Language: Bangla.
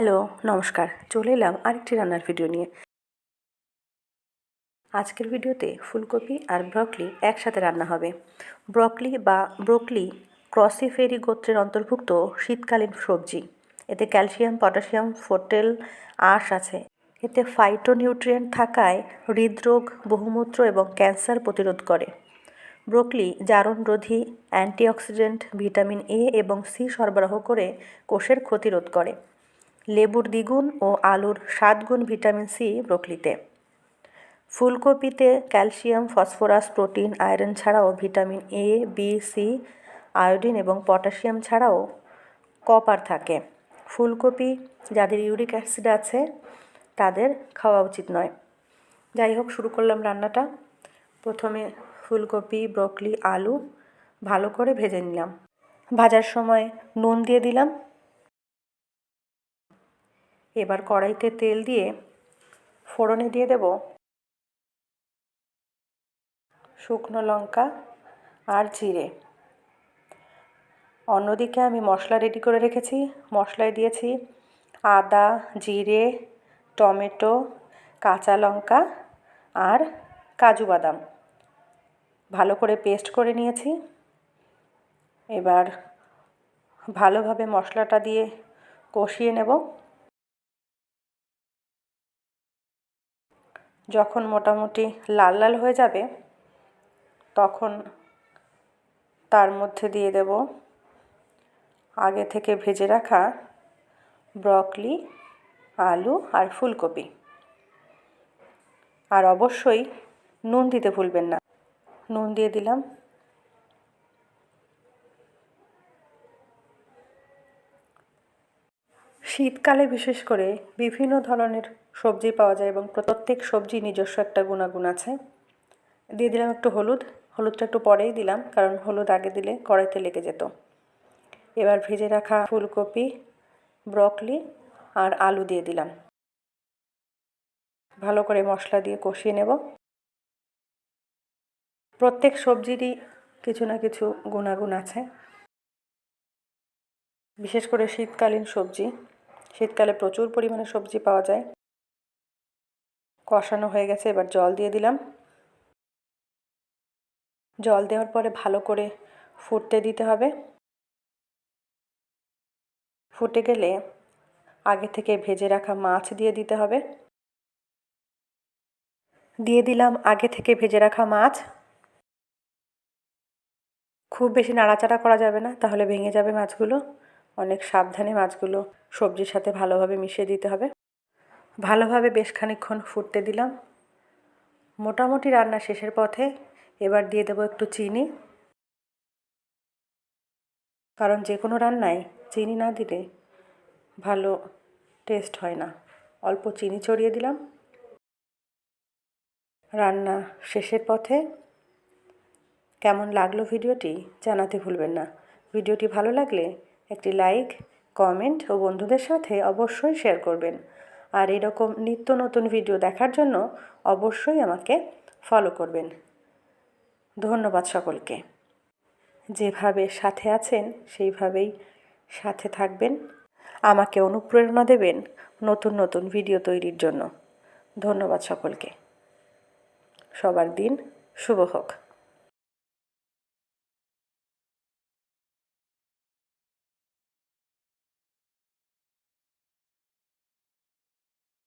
হ্যালো, নমস্কার। চলে এলাম আরেকটি রান্নার ভিডিও নিয়ে। আজকের ভিডিওতে ফুলকপি আর ব্রকলি একসাথে রান্না হবে। ব্রকলি ক্রসিফেরি গোত্রের অন্তর্ভুক্ত শীতকালীন সবজি। এতে ক্যালসিয়াম, পটাশিয়াম, ফোটেল, আঁশ আছে। এতে ফাইটোনিউট্রিয়েন্ট থাকায় হৃদরোগ, বহুমূত্র এবং ক্যান্সার প্রতিরোধ করে। ব্রকলি জারণরোধী, অ্যান্টিঅক্সিডেন্ট, ভিটামিন এ এবং সি সরবরাহ করে কোষের ক্ষতিরোধ করে। লেবুর দ্বিগুণ ও আলুর 7 গুণ ভিটামিন সি ব্রকলিতে। ফুলকপিতে ক্যালসিয়াম, ফসফরাস, প্রোটিন, আয়রন ছাড়াও vitamin A, B, C, iodine এবং পটাশিয়াম ছাড়াও কপার থাকে। ফুলকপি যাদের ইউরিক অ্যাসিড আছে তাদের খাওয়া উচিত নয়। যাই হোক, শুরু করলাম রান্নাটা। প্রথমে ফুলকপি, ব্রকলি, আলু ভালো করে ভেজে নিলাম। ভাজার সময় নুন দিয়ে দিলাম। এবার কড়াইতে তেল দিয়ে ফোড়নে দিয়ে দেব শুকনো লঙ্কা আর জিরে। অন্যদিকে আমি মশলা রেডি করে রেখেছি। মশলায় দিয়েছি আদা, জিরে, টমেটো, কাঁচা লঙ্কা আর কাজু বাদাম। ভালো করে পেস্ট করে নিয়েছি। এবার ভালোভাবে মশলাটা দিয়ে কষিয়ে নেব। যখন মোটামুটি লাল লাল হয়ে যাবে তখন তার মধ্যে দিয়ে দেব আগে থেকে ভেজে রাখা ব্রকলি, আলু আর ফুলকপি। আর অবশ্যই নুন দিতে ভুলবেন না। নুন দিয়ে দিলাম। শীতকালে বিশেষ করে বিভিন্ন ধরনের সবজি পাওয়া যায় এবং প্রত্যেক সবজি নিজস্ব একটা গুণাগুণ আছে। দিয়ে দিলাম একটু হলুদ। হলুদটা একটু পরেই দিলাম, কারণ হলুদ আগে দিলে কড়াইতে লেগে যেত। এবার ভেজে রাখা ফুলকপি, ব্রকলি আর আলু দিয়ে দিলাম। ভালো করে মশলা দিয়ে কষিয়ে নেব। প্রত্যেক সবজিরই কিছু না কিছু গুণাগুণ আছে। বিশেষ করে শীতকালীন সবজি, শীতকালে প্রচুর পরিমাণে সবজি পাওয়া যায়। কষানো হয়ে গেছে, এবার জল দিয়ে দিলাম। জল দেওয়ার পরে ভালো করে ফুটতে দিতে হবে। ফুটে গেলে আগে থেকে ভেজে রাখা মাছ দিয়ে দিতে হবে। দিয়ে দিলাম আগে থেকে ভেজে রাখা মাছ। খুব বেশি নাড়াচাড়া করা যাবে না, তাহলে ভেঙে যাবে মাছগুলো। অনেক সাবধানে মাছগুলো সবজির সাথে ভালোভাবে মিশিয়ে দিতে হবে। ভালোভাবে বেশ খানিকক্ষণ ফুটতে দিলাম। মোটামুটি রান্না শেষের পথে। এবার দিয়ে দেবো একটু চিনি, কারণ যে কোনো রান্নায় চিনি না দিলে ভালো টেস্ট হয় না। অল্প চিনি ছড়িয়ে দিলাম। রান্না শেষের পথে। কেমন লাগলো ভিডিওটি জানাতে ভুলবেন না। ভিডিওটি ভালো লাগলে একটি লাইক, কমেন্ট ও বন্ধুদের সাথে অবশ্যই শেয়ার করবেন। আর এরকম নিত্য নতুন ভিডিও দেখার জন্য অবশ্যই আমাকে ফলো করবেন। ধন্যবাদ সকলকে। যেভাবে সাথে আছেন সেইভাবেই সাথে থাকবেন। আমাকে অনুপ্রেরণা দেবেন নতুন নতুন ভিডিও তৈরির জন্য। ধন্যবাদ সকলকে। সবার দিন শুভ হোক।